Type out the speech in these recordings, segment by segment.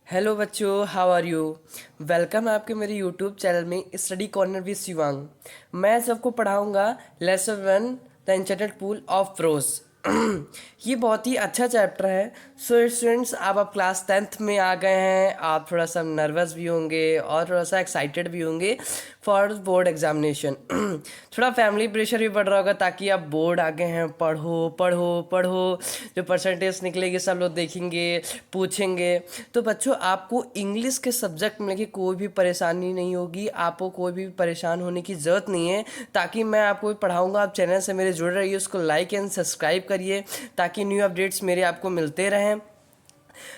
Hello बच्चों, how are you. Welcome आपके मेरे यूट्यूब चैनल में स्टडी कॉर्नर विद शिवांग। मैं सबको पढ़ाऊंगा lesson one the enchanted pool of pros. ये बहुत ही अच्छा चैप्टर है। सो स्टूडेंट्स, आप क्लास 10th में आ गए हैं। आप थोड़ा सा नर्वस भी होंगे और थोड़ा सा एक्साइटेड भी होंगे फॉर बोर्ड एग्जामिनेशन। थोड़ा फैमिली प्रेशर भी बढ़ रहा होगा ताकि आप बोर्ड आ गए हैं, पढ़ो पढ़ो पढ़ो। जो परसेंटेज निकलेगी सब लोग देखेंगे, पूछेंगे। तो बच्चों, आपको इंग्लिश के सब्जेक्ट में लेके कोई भी परेशानी नहीं होगी, आपको कोई भी परेशान होने की ज़रूरत नहीं है। ताकि मैं आपको पढ़ाऊंगा, आप चैनल से मेरे जुड़े रहिए, उसको लाइक एंड सब्सक्राइब करिए ताकि न्यू अपडेट्स मेरे आपको मिलते रहें।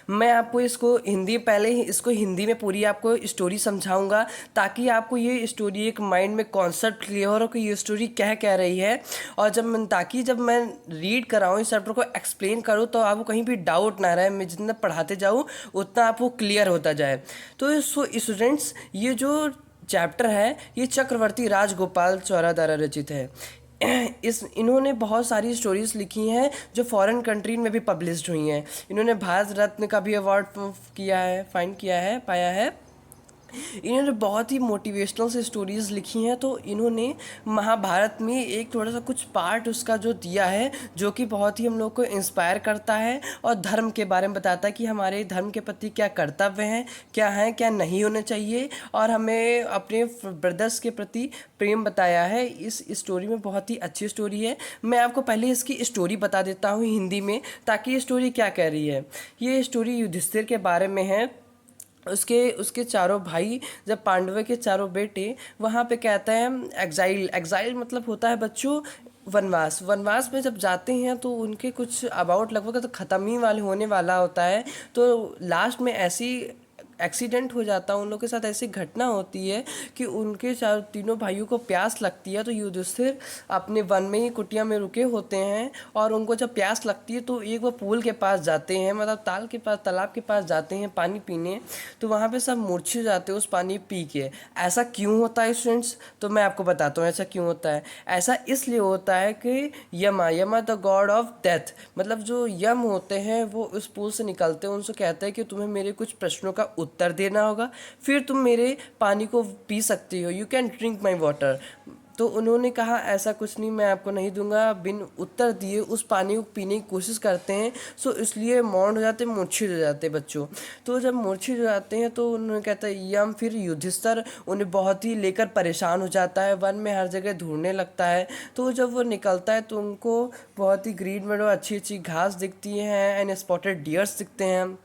मैं आपको इसको हिंदी पहले ही इसको हिंदी में पूरी आपको स्टोरी समझाऊंगा ताकि आपको ये स्टोरी एक माइंड में कॉन्सेप्ट क्लियर हो कि ये स्टोरी क्या कह रही है। और जब मैं रीड कराऊँ इस चैप्टर को एक्सप्लेन करूँ तो आपको कहीं भी डाउट ना रहे। मैं जितना पढ़ाते जाऊँ उतना आपको क्लियर होता जाए। तो सो स्टूडेंट्स, ये जो चैप्टर है ये चक्रवर्ती राजगोपाल चौरा द्वारा रचित है। इन्होंने बहुत सारी स्टोरीज लिखी हैं जो फॉरेन कंट्री में भी पब्लिश्ड हुई हैं। इन्होंने भारत रत्न का भी अवार्ड किया है, फाइंड किया है, पाया है। इन्होंने बहुत ही मोटिवेशनल से स्टोरीज़ लिखी हैं। तो इन्होंने महाभारत में एक थोड़ा सा कुछ पार्ट उसका जो दिया है जो कि बहुत ही हम लोग को इंस्पायर करता है और धर्म के बारे में बताता है कि हमारे धर्म के प्रति क्या कर्तव्य हैं, क्या नहीं होने चाहिए, और हमें अपने ब्रदर्स के प्रति प्रेम बताया है। इस स्टोरी में बहुत ही अच्छी स्टोरी है। मैं आपको पहले इसकी स्टोरी बता देता हूँ हिंदी में ताकि ये स्टोरी क्या कह रही है। ये स्टोरी युधिष्ठिर के बारे में है। उसके उसके चारों भाई, जब पांडवों के चारों बेटे वहाँ पे कहते हैं एग्जाइल। एग्जाइल मतलब होता है बच्चों वनवास। वनवास में जब जाते हैं तो उनके कुछ अबाउट लगभग तो ख़त्म ही वाले होने वाला होता है। तो लास्ट में ऐसी एक्सीडेंट हो जाता है, उन लोग के साथ ऐसी घटना होती है कि उनके तीनों भाइयों को प्यास लगती है। तो युधिष्ठिर अपने वन में ही कुटिया में रुके होते हैं और उनको जब प्यास लगती है तो एक वो पूल के पास जाते हैं, मतलब ताल के पास, तालाब के पास जाते हैं पानी पीने। तो वहाँ पे सब मूर्छित जाते हैं उस पानी पी के। ऐसा क्यों होता है स्टूडेंट्स? तो मैं आपको बताता हूँ ऐसा क्यों होता है। ऐसा इसलिए होता है कि यमा यमा द गॉड ऑफ डेथ, मतलब जो यम होते हैं वो उस पूल से निकलते हैं, उनसे कहते हैं कि तुम्हें मेरे कुछ प्रश्नों का उत्तर देना होगा, फिर तुम मेरे पानी को पी सकती हो, you can drink my water. तो उन्होंने कहा ऐसा कुछ नहीं, मैं आपको नहीं दूंगा। बिन उत्तर दिए उस पानी को पीने की कोशिश करते हैं। सो इसलिए मौन हो जाते, मूर्छित हो जाते बच्चों। तो जब मूर्छित हो जाते हैं तो उन्होंने कहता है यम, फिर युधिष्ठिर उन्हें बहुत ही लेकर परेशान हो जाता है, वन में हर जगह ढूंढने लगता है। तो जब वो निकलता है तो उनको बहुत ही ग्रीन मेडो, अच्छी अच्छी घास दिखती हैं एंड स्पॉटेड डियर्स दिखते हैं।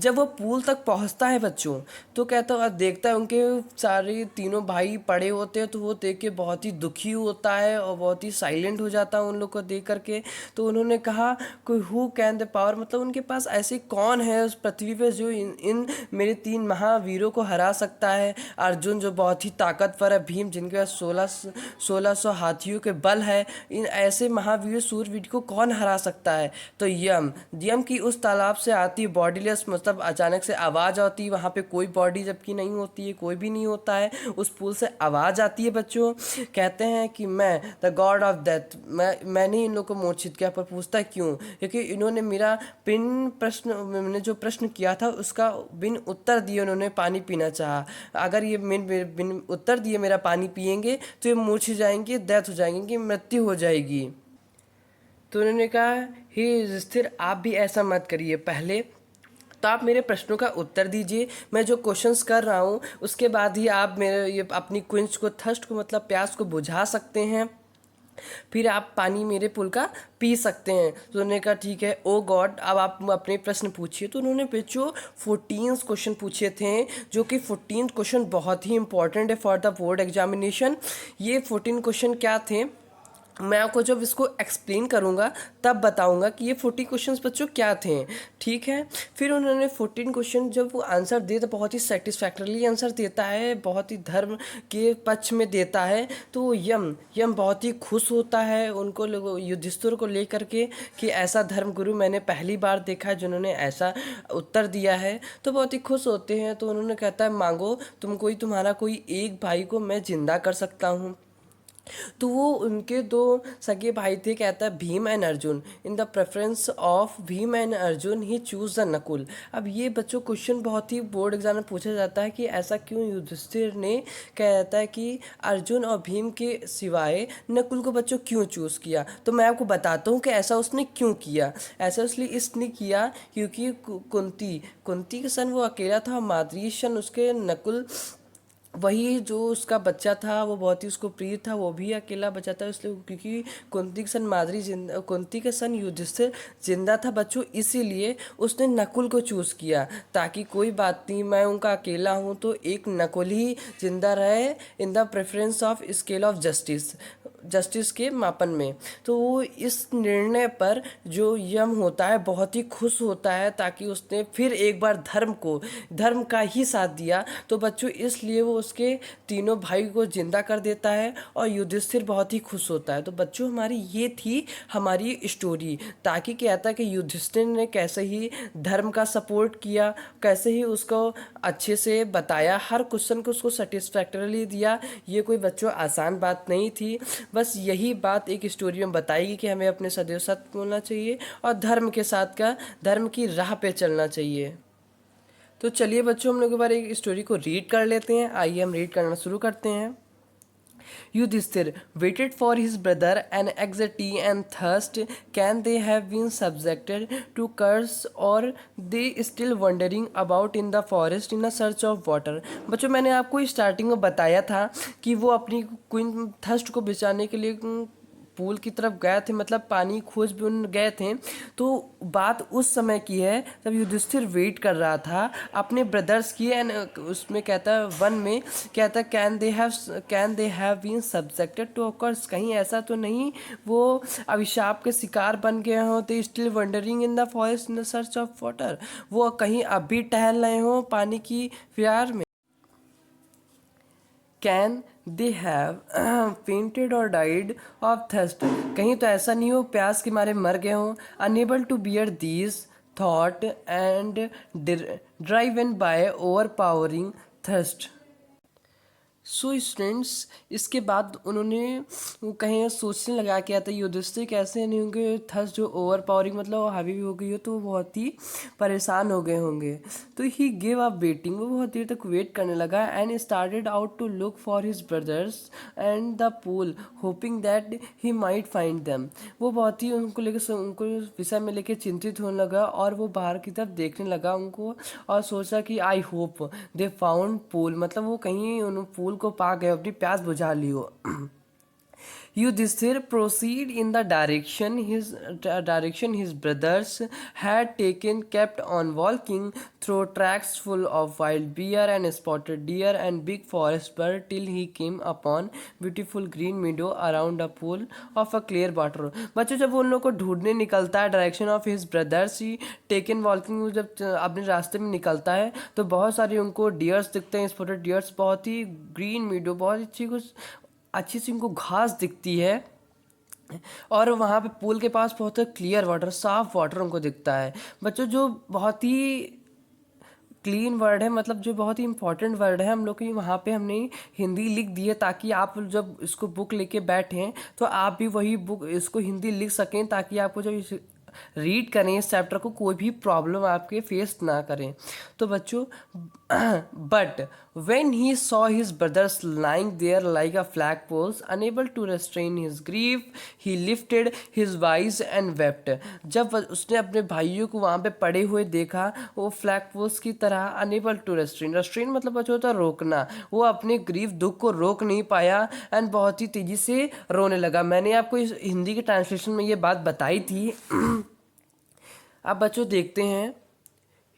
जब वो पूल तक पहुंचता है बच्चों तो कहता है, देखता है उनके सारे तीनों भाई पड़े होते हैं। तो वो देख के बहुत ही दुखी होता है और बहुत ही साइलेंट हो जाता है उन लोग को देख करके। तो उन्होंने कहा कोई हु कैन द पावर, मतलब उनके पास ऐसे कौन है उस पृथ्वी पे जो इन मेरे तीन महावीरों को हरा सकता है। अर्जुन जो बहुत ही ताकतवर है, भीम जिनके पास 1600 हाथियों के बल है। इन ऐसे महावीर सूरवीर को कौन हरा सकता है? तो यम यम की उस तालाब से आती बॉडीलेस, मतलब अचानक से आवाज़ आती है। वहाँ पे कोई बॉडी जबकि नहीं होती है, कोई भी नहीं होता है। उस पुल से आवाज़ आती है बच्चों। कहते हैं कि मैं द गॉड ऑफ डेथ, मैंने इन लोग को मूर्छित किया। पर पूछता है क्यों? क्योंकि इन्होंने मेरा मैंने जो प्रश्न किया था उसका बिन उत्तर दिए उन्होंने पानी पीना चाहा। अगर ये बिन उत्तर दिए मेरा पानी पिएंगे तो ये मूर्छित जाएंगे, डेथ हो जाएंगे, कि मृत्यु हो जाएगी। तो उन्होंने कहा हे स्थिर, आप भी ऐसा मत करिए। पहले तो आप मेरे प्रश्नों का उत्तर दीजिए, मैं जो क्वेश्चंस कर रहा हूँ उसके बाद ही आप मेरे ये अपनी क्विंच को, थर्स्ट को, मतलब प्यास को बुझा सकते हैं। फिर आप पानी मेरे पुल का पी सकते हैं। तो उन्होंने कहा ठीक है ओ गॉड, अब आप अपने प्रश्न पूछिए। तो उन्होंने बच्चों 14 क्वेश्चन पूछे थे, जो कि 14 क्वेश्चन बहुत ही इंपॉर्टेंट है फॉर द बोर्ड एग्जामिनेशन। ये 14 क्वेश्चन क्या थे, मैं आपको जब इसको एक्सप्लेन करूँगा तब बताऊँगा कि ये 40 क्वेश्चंस बच्चों क्या थे। ठीक है। फिर उन्होंने 14 क्वेश्चन जब वो आंसर दे तो बहुत ही सेटिस्फैक्टरली आंसर देता है, बहुत ही धर्म के पक्ष में देता है। तो यम यम बहुत ही खुश होता है उनको युधिष्ठिर को लेकर के कि ऐसा धर्म गुरु मैंने पहली बार देखा है जिन्होंने ऐसा उत्तर दिया है। तो बहुत ही खुश होते हैं। तो उन्होंने कहता है मांगो, तुम्हारा कोई एक भाई को मैं जिंदा कर सकता हूँ। तो वो उनके दो सगे भाई थे, कहता है Bhim and Arjun. In the preference of Bhim and Arjun he choose the Nakul. अब ये बच्चों क्वेश्चन बहुत ही बोर्ड एग्जाम में पूछा जाता है कि ऐसा क्यों युधिष्ठिर ने कहता है कि अर्जुन और भीम के सिवाय नकुल को बच्चों क्यों चूज़ किया। तो मैं आपको बताता हूँ कि ऐसा उसने क्यों किया। ऐसा इसलिए इसने किया क्योंकि कुंती कुंती के सन वो अकेला था, माद्री सन उसके नकुल वही जो उसका बच्चा था वो बहुत ही उसको प्रिय था, वो भी अकेला बचा था। इसलिए क्योंकि कुंती के सन माद्री जिंदा, कुंती के सन युधिष्ठिर जिंदा था बच्चों, इसीलिए उसने नकुल को चूज़ किया ताकि कोई बात नहीं, मैं उनका अकेला हूँ तो एक नकुल ही जिंदा रहे in the preference of scale of justice, justice के मापन में। तो वो इस निर्णय पर जो यम होता है बहुत ही खुश होता है ताकि उसने फिर एक बार धर्म का ही साथ दिया। तो बच्चों इसलिए वो उसके तीनों भाई को जिंदा कर देता है और युधिष्ठिर बहुत ही खुश होता है। तो बच्चों हमारी ये थी हमारी स्टोरी, ताकि कहता है कि युधिष्ठिर ने कैसे ही धर्म का सपोर्ट किया, कैसे ही उसको अच्छे से बताया, हर क्वेश्चन को उसको सेटिस्फैक्टरली दिया। ये कोई बच्चों आसान बात नहीं थी। बस यही बात एक स्टोरी में बताएगी कि हमें अपने सदैव सत्य बोलना चाहिए और धर्म के साथ का धर्म की राह पे चलना चाहिए। तो चलिए बच्चों हम लोग एक बार एक स्टोरी को रीड कर लेते हैं। आइए हम रीड करना शुरू करते हैं। Yudhishthir waited for his brother and anxiety and thirst. Can they have been subjected to curse or they still wandering about in the forest in a search of water? बच्चों मैंने आपको स्टार्टिंग में बताया था कि वो अपनी क्वीन थर्स्ट को बचाने के लिए पूल की तरफ गए थे, मतलब पानी खोज भी गए थे। तो बात उस समय की है जब युधिष्ठिर वेट कर रहा था अपने ब्रदर्स की। एंड उसमें कहता है वन में कहता है can they have been subjected to ogres, कहीं ऐसा तो नहीं वो अभिशाप के शिकार बन गए हों। तो still wondering in the forest in the search of water, वो कहीं अब भी टहल रहे हों पानी की प्यार में। कैन दे हैव फेंटेड और डाइड ऑफ थर्स्ट, कहीं तो ऐसा नहीं हो प्यास के मारे मर गए हों। Unable to bear these thought and driven by overpowering thirst. So students इसके बाद उन्होंने वो कहीं सोचने लगा क्या था युधिष्ठिर कैसे नहीं होंगे थर्स्ट जो ओवर पावरिंग मतलब हावी भी हो गई हो तो वो बहुत ही परेशान हो गए होंगे। तो ही गिव अप वेटिंग, वो बहुत देर तक वेट करने लगा and started out to look for his brothers and the pool hoping that he might find them. वो बहुत ही उनको विषय में लेकर चिंतित होने लगा और वो बाहर की तरफ देखने लगा उनको और सोचा कि I hope they found pool, मतलब वो कहीं उन पूल को पा गए, अपनी प्यास बुझा ली हो। Yudhishthir proceed in the direction his brothers had taken, kept on walking through tracks full of wild bear and spotted deer and big forest bird till he came upon beautiful green meadow around a pool of a clear water। बच्चों जब वो उन लोग को ढूंढने निकलता है direction of his brothers he taken walking, जब अपने रास्ते में निकलता है तो बहुत सारे उनको डियर्स दिखते हैं, स्पॉटेड डियर्स, बहुत ही ग्रीन मीडो, बहुत अच्छी सी उनको घास दिखती है और वहाँ पे पूल के पास बहुत क्लियर वाटर, साफ वाटर उनको दिखता है। बच्चों जो बहुत ही क्लीन वर्ड है, मतलब जो बहुत ही इंपॉर्टेंट वर्ड है हम लोग की वहाँ पे हमने हिंदी लिख दी है ताकि आप जब इसको बुक लेके बैठें तो आप भी वही बुक इसको हिंदी लिख सकें ताकि आपको जब रीड करें इस चैप्टर को कोई भी प्रॉब्लम आपके फेस ना करें। तो बच्चों but when he saw his brothers lying there like a flagpoles unable to restrain his grief he lifted his voice and wept। जब उसने अपने भाइयों को वहाँ पे पड़े हुए देखा वो फ्लैगपोल्स की तरह unable to restrain मतलब बच्चों होता है रोकना, वो अपने ग्रीफ दुख को रोक नहीं पाया एंड बहुत ही तेजी से रोने लगा। मैंने आपको इस हिंदी के ट्रांसलेशन में ये बात बताई थी। अब बच्चों देखते हैं।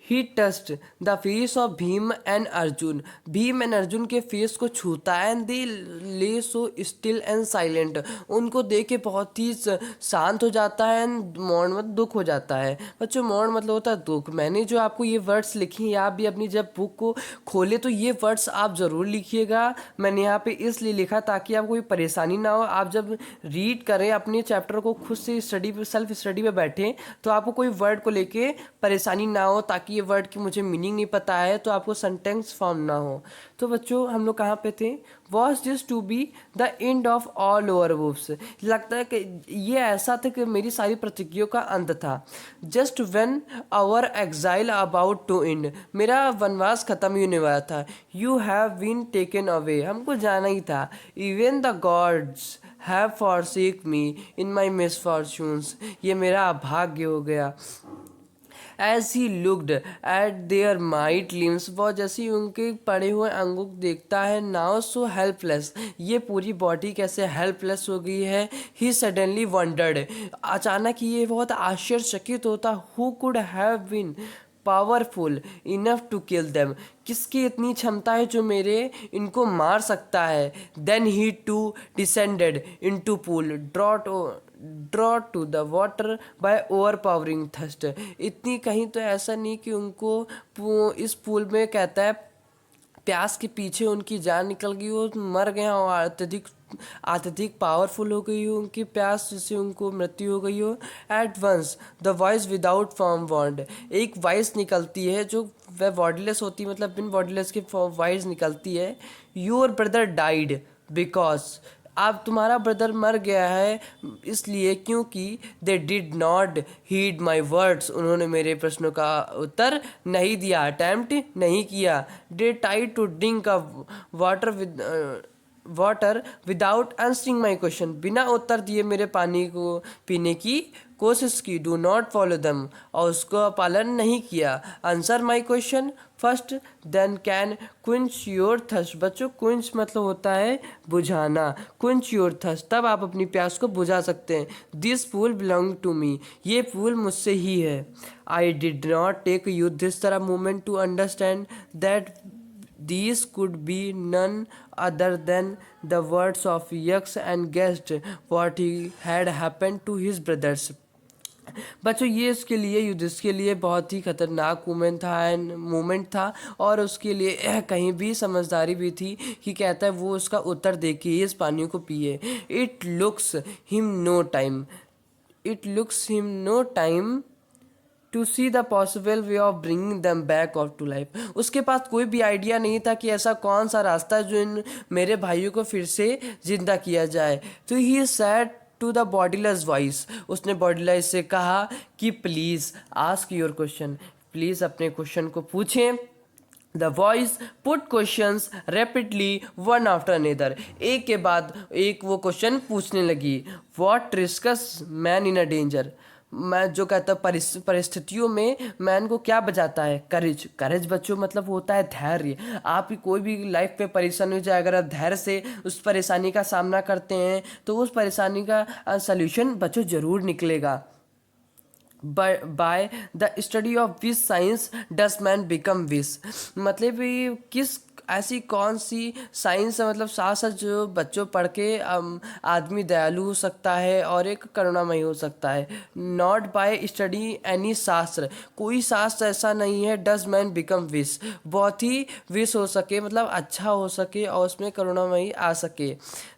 He tested the face of Bhim and Arjun, Bhim and Arjun के फेस को छूता है एंड दे ले सो स्टिल एंड साइलेंट, उनको देख के बहुत ही शांत हो जाता है एंड मौन मतलब दुख हो जाता है। बच्चों मौन मतलब होता है दुख। मैंने जो आपको ये वर्ड्स लिखी हैं आप भी अपनी जब बुक को खोले तो ये वर्ड्स आप ज़रूर लिखिएगा। मैंने यहाँ पे इसलिए लिखा ताकि आपको कोई परेशानी ना हो, आप जब रीड करें अपने चैप्टर को खुद से सेल्फ स्टडी पे बैठें तो आपको कोई वर्ड को लेके परेशानी ना हो ताकि ये वर्ड की मुझे मीनिंग नहीं पता है, तो आपको सेंटेंस फॉर्म ना हो। तो बच्चों हम लोग कहाँ पे थे? Was this to be the end of all over woofs. लगता है कि ये ऐसा था कि मेरी सारी प्रतिज्ञाओं का अंत था। Just when our exile about to end, मेरा वनवास खत्म ही होने वाला था। You have been taken away, हमको जाना ही था। Even the gods have forsake me in my misfortunes, ये मेरा अभाग्य हो गया। As he looked at their might limbs, वो जैसे ही उनके पड़े हुए अंगों को देखता है, नाउ सो हेल्पलेस, ये पूरी बॉडी कैसे हेल्पलेस हो गई है। ही सडनली वंडर्ड, अचानक ही ये बहुत आश्चर्यचकित होता, who could have been powerful enough to kill them, किसकी इतनी क्षमता है जो मेरे इनको मार सकता है। Then he too descended into pool drawn to the water by overpowering thirst. इतनी कहीं तो ऐसा नहीं कि उनको इस पूल में कहता है प्यास के पीछे उनकी जान निकल गई हो, मर गए और अत्यधिक पावरफुल हो गई हो उनकी प्यास, जिससे उनको मृत्यु हो गई हो। At once the voice without form wand, एक वॉइस निकलती है जो वह वर्डलेस होती है, मतलब बिन वर्डलेस की वॉइस निकलती है। योर ब्रदर डाइड बिकॉज, अब तुम्हारा ब्रदर मर गया है इसलिए क्योंकि they did not heed my words, उन्होंने मेरे प्रश्नों का उत्तर नहीं दिया, अटेम्प्ट नहीं किया। They try to drink a water without answering my question, बिना उत्तर दिए मेरे पानी को पीने की कोशिश की। डू नॉट फॉलो दम, और उसको पालन नहीं किया। Answer my question first then can quench your thirst, बच्चों क्विंच मतलब होता है बुझाना, क्विंच योर थर्स्ट, तब आप अपनी प्यास को बुझा सकते हैं। This pool belong to me, ये पूल मुझसे ही है। I did not take you this तरह moment to understand that these could be none other than the words of Yax, and guessed what he had happened to his brothers. बच्चों ये इसके लिए युधिष्ठिर के लिए बहुत ही खतरनाक मोमेंट था और उसके लिए कहीं भी समझदारी भी थी कि कहता है वो उसका उत्तर दे के इस पानी को पिए। It looks him no time to see the possible way of bringing them back of to life, उसके पास कोई भी आइडिया नहीं था कि ऐसा कौन सा रास्ता है जो इन मेरे भाइयों को फिर से जिंदा किया जाए। तो he said to the bodiless voice, उसने बॉडीलेस से कहा कि please ask your question, please अपने क्वेश्चन को पूछें। The voice put questions rapidly one after another, एक के बाद एक वो क्वेश्चन पूछने लगी। What risks man in a danger, मैं जो कहता हूँ परिस्थितियों में मैन को क्या बचाता है? करेज बच्चों मतलब होता है धैर्य। आप ही कोई भी लाइफ पे परेशानी हो जाए, अगर आप धैर्य से उस परेशानी का सामना करते हैं तो उस परेशानी का सल्यूशन बच्चों जरूर निकलेगा। By the study of which science does man become wish, मतलब ये किस ऐसी कौन सी साइंस है, मतलब साथ साथ जो बच्चों पढ़ के आदमी दयालु हो सकता है और एक करुणामयी हो सकता है। नॉट बाय स्टडी एनी शास्त्र, कोई शास्त्र ऐसा नहीं है डज मैन बिकम विश, बहुत ही विश हो सके मतलब अच्छा हो सके और उसमें करुणामयी आ सके।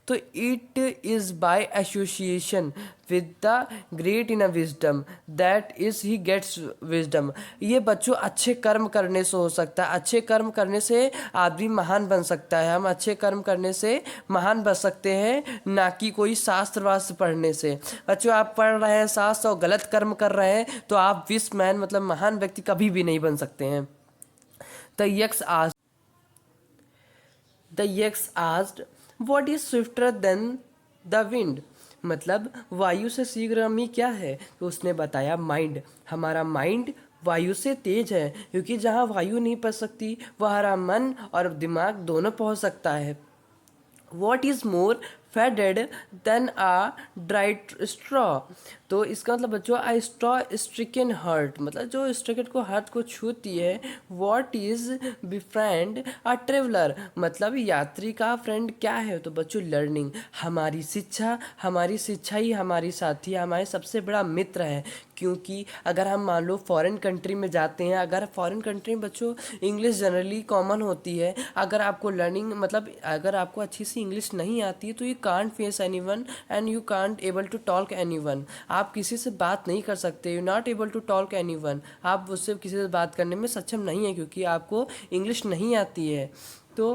तो it is by association with the great in a wisdom that is he gets wisdom, ये बच्चों अच्छे कर्म करने से हो सकता है, अच्छे कर्म करने से आदमी महान बन सकता है। हम अच्छे कर्म करने से महान बन सकते हैं, ना कि कोई शास्त्र वास्त्र पढ़ने से। बच्चों आप पढ़ रहे हैं शास्त्र और गलत कर्म कर रहे हैं तो आप विश मैन मतलब महान व्यक्ति कभी भी नहीं बन सकते हैं। The x asked what is swifter than the wind, मतलब वायु से शीघ्रगामी क्या है? तो उसने बताया माइंड, हमारा माइंड वायु से तेज है, क्योंकि जहाँ वायु नहीं पहुँच सकती वह हमारा मन और दिमाग दोनों पहुँच सकता है। What is more faded than a dried straw, तो इसका मतलब बच्चों आई स्ट्रॉ स्ट्रिकन हर्ट, मतलब जो स्ट्रिकन को हार्ट को छूती है। What is befriend a traveller, मतलब यात्री का फ्रेंड क्या है? तो बच्चों लर्निंग, हमारी शिक्षा ही हमारी साथी, हमारे सबसे बड़ा मित्र है। क्योंकि अगर हम मान लो फॉरेन कंट्री में जाते हैं, अगर फॉरेन कंट्री में बच्चों इंग्लिश जनरली कॉमन होती है, अगर आपको लर्निंग मतलब अगर आपको अच्छी सी इंग्लिश नहीं आती है तो ये can't face anyone and you can't able to talk anyone. आप किसी से बात नहीं कर सकते, you not able to talk anyone. आप उससे किसी से बात करने में सक्षम नहीं है क्योंकि आपको इंग्लिश नहीं आती है। तो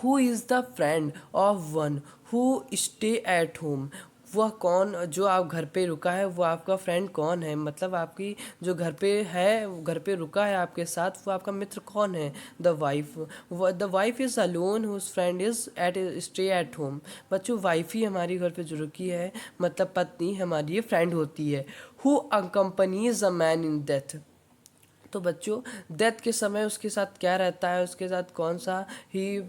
who is the friend of one who stay at home. वह कौन जो आप घर पे रुका है वो आपका फ्रेंड कौन है, मतलब आपकी जो घर पे है, घर पे रुका है आपके साथ, वो आपका मित्र कौन है। The wife, the wife is alone whose friend is at stay at home. बच्चों वाइफ ही हमारी घर पे जो रुकी है, मतलब पत्नी हमारी फ्रेंड होती है। Who accompanies a man in death. तो बच्चों डेथ के समय उसके साथ क्या रहता है, उसके साथ कौन सा ही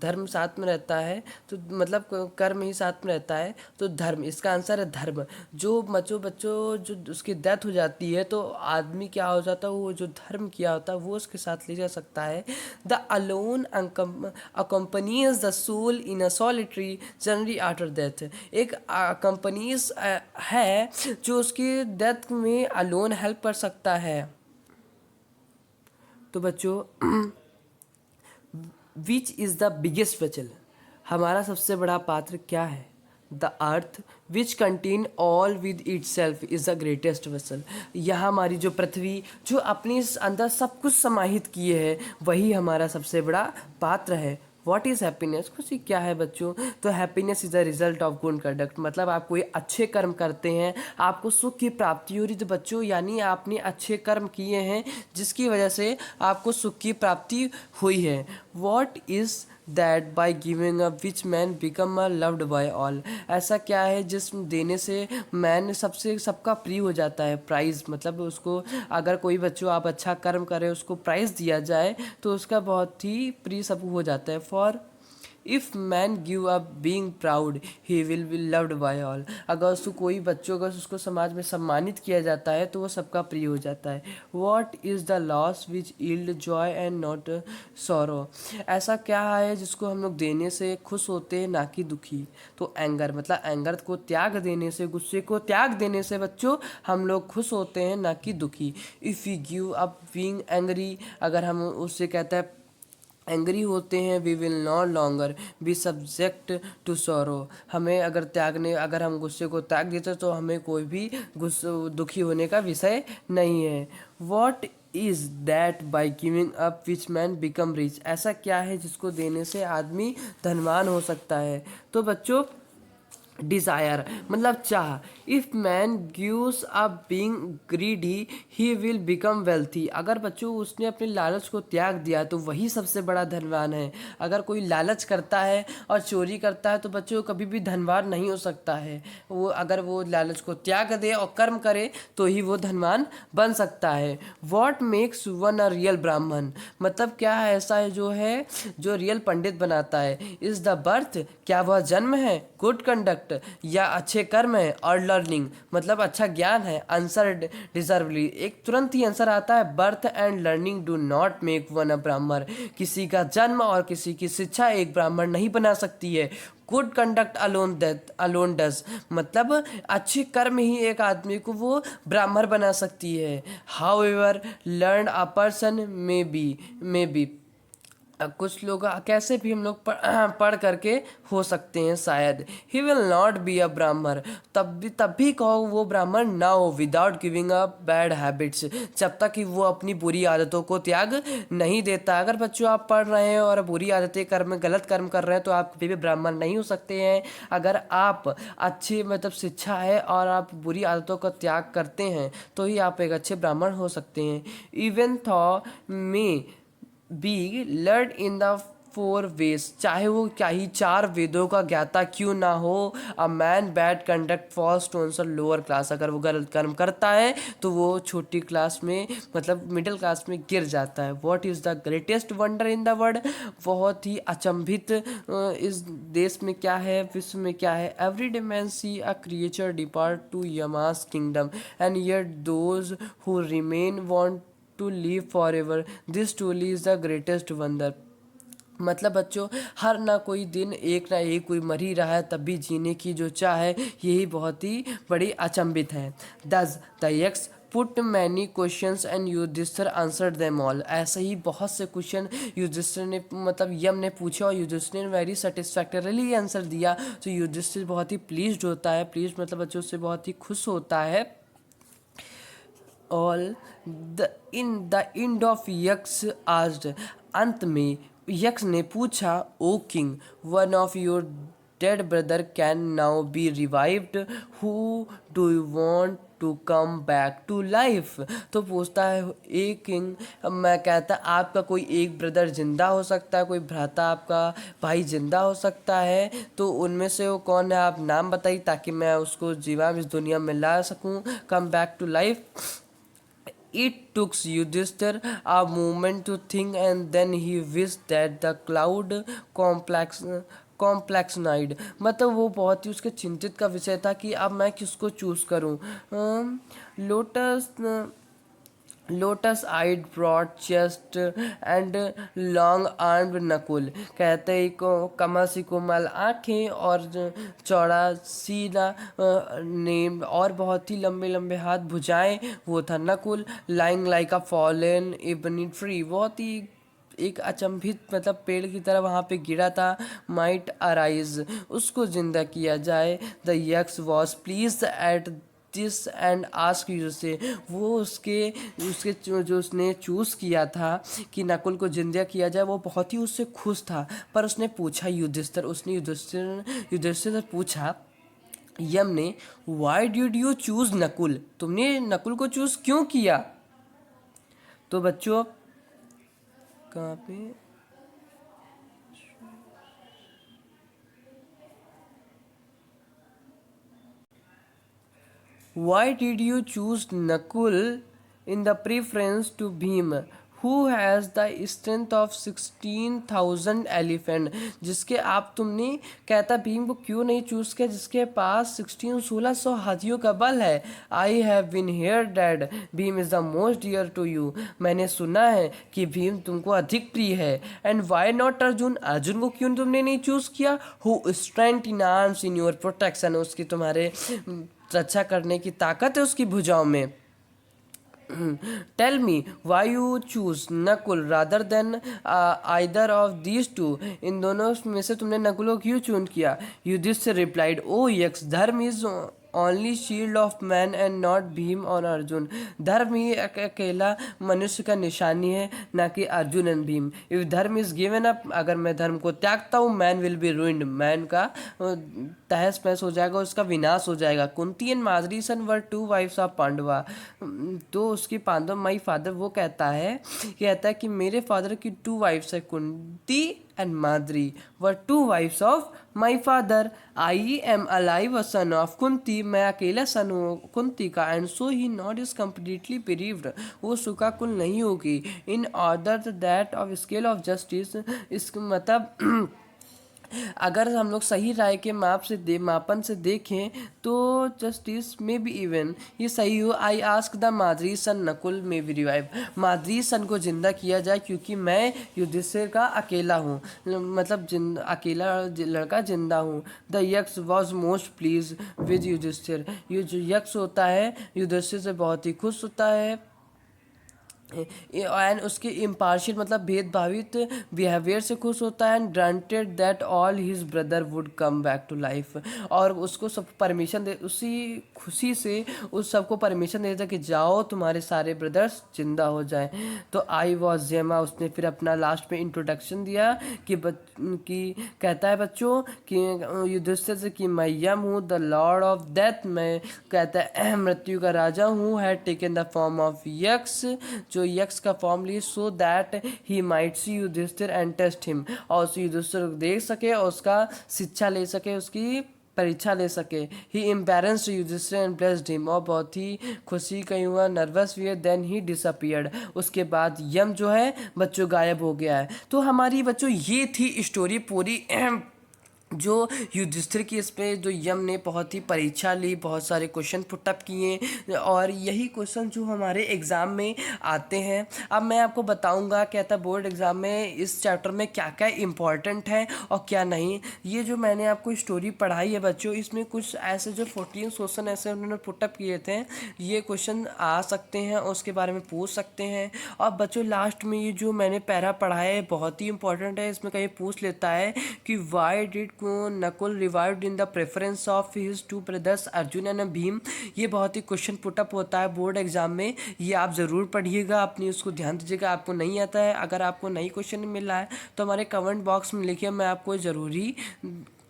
धर्म साथ में रहता है, तो मतलब कर्म ही साथ में रहता है। तो धर्म, इसका आंसर है धर्म। जो बच्चों जो उसकी डेथ हो जाती है तो आदमी क्या हो जाता है, वो जो धर्म किया होता है वो उसके साथ ले जा सकता है। The alone accompanies the soul in a solitary journey after death. एक कंपनीज है जो उसकी डेथ में अलोन हेल्प कर सकता है। तो बच्चों which is the biggest vessel. हमारा सबसे बड़ा पात्र क्या है। The earth which contain all with it self is the greatest vessel. यह हमारी जो पृथ्वी जो अपने अंदर सब कुछ समाहित किए है वही हमारा सबसे बड़ा पात्र है। What is happiness. खुशी क्या है बच्चों। तो happiness is the result of good conduct. मतलब आप कोई अच्छे कर्म करते हैं आपको सुख की प्राप्ति हो रही। तो बच्चों यानी आपने अच्छे कर्म किए हैं जिसकी वजह से आपको सुख की प्राप्ति हुई है। What is that by giving a which man become a loved by all. ऐसा क्या है जिस देने से मैन सबका प्रिय हो जाता है। प्राइज़ मतलब उसको अगर कोई बच्चों आप अच्छा कर्म करें उसको प्राइज़ दिया जाए तो उसका बहुत ही प्रिय सब हो जाता है। For if man give up being proud he will be loved by all. अगर उसको कोई बच्चों अगर उसको समाज में सम्मानित किया जाता है तो वो सबका प्रिय हो जाता है। What is the loss which yield Joy and not sorrow. ऐसा क्या है जिसको हम लोग देने से खुश होते हैं ना कि दुखी। तो एंगर मतलब एंगर को त्याग देने से, गुस्से को त्याग देने से बच्चों हम लोग खुश होते हैं ना कि दुखी। If you give up being angry, अगर हम उससे कहते हैं एंग्री होते हैं, we will not longer be subject to sorrow. हमें अगर हम गुस्से को त्याग देते तो हमें कोई भी गुस्से दुखी होने का विषय नहीं है। What is that by giving up which man become rich. ऐसा क्या है जिसको देने से आदमी धनवान हो सकता है। तो बच्चों डिज़ायर मतलब चाह। If man gives up being greedy he will become wealthy. अगर बच्चों उसने अपने लालच को त्याग दिया तो वही सबसे बड़ा धनवान है। अगर कोई लालच करता है और चोरी करता है तो बच्चों कभी भी धनवान नहीं हो सकता है। वो अगर वो लालच को त्याग दे और कर्म करे तो ही वो धनवान बन सकता है। What makes one a real ब्राह्मण। मतलब क्या है ऐसा है जो रियल पंडित बनाता है। इज़ द बर्थ, क्या वह जन्म है, गुड कंडक्ट या अच्छे कर्म है, और लर्निंग मतलब अच्छा ज्ञान है। आंसर डिजर्वली, एक तुरंत ही आंसर आता है। Birth and learning do not make one a Brahmin. किसी का जन्म और किसी की शिक्षा एक ब्राह्मण नहीं बना सकती है। गुड कंडक्ट अलोन डज मतलब अच्छे कर्म ही एक आदमी को वो ब्राह्मण बना सकती है। How ever learn a person may be कुछ लोग कैसे भी हम लोग पढ़ करके हो सकते हैं शायद। He will not be a ब्राह्मण, तब भी कहो वो ब्राह्मण ना हो। Without giving a bad habits, जब तक कि वो अपनी बुरी आदतों को त्याग नहीं देता। अगर बच्चों आप पढ़ रहे हैं और बुरी आदतें गलत कर्म कर रहे हैं तो आप कभी भी ब्राह्मण नहीं हो सकते हैं। अगर आप अच्छी मतलब शिक्षा है और आप बुरी आदतों का त्याग करते हैं तो ही आप एक अच्छे ब्राह्मण हो सकते हैं। इवन थॉ में be learn in the four veg, चाहे वो क्या ही चार वेदों का ज्ञाता क्यों ना हो। A man bad conduct falls to answer lower class. अगर वो गलत कर्म करता है तो वो छोटी क्लास में मतलब मिडिल क्लास में गिर जाता है। What is the greatest wonder in the world. बहुत ही अचंभित इस देश में क्या है, विश्व में क्या है। Every day man see a creature depart to Yama's kingdom and yet those who remain want to live forever. This truly is the greatest wonder. मतलब बच्चों हर ना कोई दिन एक ना एक कोई मर ही रहा है, तब भी जीने की जो चाह है यही बहुत ही बड़ी अचंभित है। Thus the Yaksha put many questions and Yudhishthir answered them all. ऐसे ही बहुत से क्वेश्चन युधिष्ठिर ने मतलब यम ने पूछा और युधिष्ठिर ने वेरी सेटिस्फैक्टरीली आंसर दिया। तो युधिष्ठिर बहुत ही प्लीज्ड होता है, प्लीज मतलब बच्चों से बहुत ही खुश होता है। All the end of Yaksha asked, अंत में यक्स ने पूछा, O king, one of your dead brother can now be revived, who do you want to come back to life. तो पूछता है ए किंग, मैं कहता आपका कोई एक ब्रदर जिंदा हो सकता है, कोई भ्राता आपका भाई जिंदा हो सकता है, तो उनमें से वो कौन है, आप नाम बताइए ताकि मैं उसको जीवा इस दुनिया में ला सकूं, come back to life. It took Yudhishthir a moment to think, and then he wished that the cloud complex नाइड, मतलब वो बहुत ही उसके चिंतित का विषय था कि अब मैं किसको चूज करूं। Lotus lotus eyed broad chest and long armed Nakul, कहते ही को कमल सी कोमल आँखें और चौड़ा सीना नेम और बहुत ही लंबे लंबे हाथ भुजाएं, वो था नकुल। लाइंग लाइक अ फॉलन एबनी ट्री, बहुत ही एक अचंभित मतलब पेड़ की तरह वहाँ पे गिरा था। माइट अराइज, उसको जिंदा किया जाए। The Yaksha was please at this and ask you से, वो उसके उसके जो उसने चूज़ किया था कि नकुल को जिंदा किया जाए, वो बहुत ही उससे खुश था। पर उसने पूछा युधिष्ठिर, उसने युधिष्ठिर से पूछा यम ने, why did you choose Nakul, तुमने नकुल को चूज क्यों किया। तो बच्चों कहाँ पे, why did you choose Nakul in the preference to Bhim, who has the strength of 16,000 elephant, जिसके आप तुमने कहता भीम को क्यों नहीं चूज किया जिसके पास 1600 हाथियों का बल है। I have been heard that Bhim is the most dear to you, मैंने सुना है कि भीम तुमको अधिक प्रिय है। And why not Arjun, Arjun को क्यों तुमने नहीं चूज किया। Who strength in arms in your protection, उसकी तुम्हारे रक्षा करने की ताकत है उसकी भुजाओं में। Tell me why you choose Nakul rather than either of these two, इन दोनों में से तुमने नकुल को क्यों चून किया। Yudhishthir replied, oh Yaksha, dharma is only shield of man and not Bhim और अर्जुन, धर्म ही अकेला मनुष्य का निशानी है, ना कि Arjun and Bhim. If dharma is given up, अगर मैं धर्म को त्यागता हूँ, man will be ruined, man का तहस नहस हो जाएगा, उसका विनाश हो जाएगा। कुंती एंड माद्री सन were two wives of Pandava, तो उसकी पांडव माई फादर वो कहता है कि मेरे फादर की टू वाइफ्स है, Kunti and Madri were two wives of my father. I am alive a son of Kunti, मैं अकेला सन हूँ कुंती का। And so he not is completely bereaved, वो शोकाकुल नहीं होगी। In order that of scale of justice, इस मतलब अगर हम लोग सही राय के मापन से देखें तो जस्टिस में भी इवन ये सही हो। आई आस्क द माद्री सन नकुल में भी रिवाइव, माद्री सन को जिंदा किया जाए क्योंकि मैं युधिष्ठिर का अकेला हूँ, मतलब अकेला लड़का जिंदा हूँ। The Yaksha was most pleased with Yudhishthir, ये जो यक्स होता है युधिष्ठिर से बहुत ही खुश होता है। एंड उसके इम्पार्शियल मतलब भेदभावित बिहेवियर से खुश होता है। And granted that all his brother would come back to life, और उसको सब परमिशन दे, उसी खुशी से उस सबको परमिशन दे देता कि जाओ तुम्हारे सारे ब्रदर्स जिंदा हो जाएं। तो आई वॉज जेमा, उसने फिर अपना लास्ट में इंट्रोडक्शन दिया कि कहता है बच्चों कि युधिष्ठिर से कि मैं यम हूँ द लॉर्ड ऑफ डेथ, मैं कहता है मृत्यु का राजा हूँ। Had taken the form of Yaksha, जो यक्स का फॉर्म ली, so that he might see Yudhishthir and test him, और उस युधिष्ठिर को देख सके और उसका शिक्षा ले सके, उसकी परीक्षा ले सके। ही एम्बैरेंस्ड युधिष्ठिर एंड ब्लेस्ड हिम, और बहुत ही खुशी कहीं हुआ, नर्वस भी है। देन ही डिसअपियर्ड, उसके बाद यम जो है बच्चों गायब हो गया है। तो हमारी बच्चों ये थी स्टोरी पूरी जो युधिष्ठिर की इस पे जो यम ने बहुत ही परीक्षा ली, बहुत सारे क्वेश्चन पुटअप किए और यही क्वेश्चन जो हमारे एग्ज़ाम में आते हैं। अब मैं आपको बताऊंगा क्या था बोर्ड एग्ज़ाम में इस चैप्टर में क्या क्या इम्पॉर्टेंट है और क्या नहीं। ये जो मैंने आपको स्टोरी पढ़ाई है बच्चों, इसमें कुछ ऐसे जो 14 क्वेश्चन ऐसे उन्होंने पुटअप किए थे, ये क्वेश्चन आ सकते हैं और उसके बारे में पूछ सकते हैं। और बच्चों लास्ट में ये जो मैंने पैरा पढ़ाया है बहुत ही इंपॉर्टेंट है। इसमें कहीं पूछ लेता है कि why did Nakul revived in the preference of his two brothers Arjun and Bhim. ये बहुत ही क्वेश्चन पुटअप होता है बोर्ड एग्जाम में, ये आप ज़रूर पढ़िएगा, अपनी उसको ध्यान दीजिएगा। आपको नहीं आता है, अगर आपको नई क्वेश्चन मिल रहा है तो हमारे कमेंट बॉक्स में लिखिए, मैं आपको ज़रूरी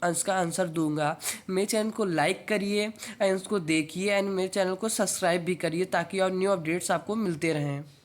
इसका आंसर दूंगा। मेरे चैनल को लाइक करिए एंड उसको देखिए एंड मेरे चैनल को सब्सक्राइब भी करिए ताकि और न्यू अपडेट्स आपको मिलते रहें।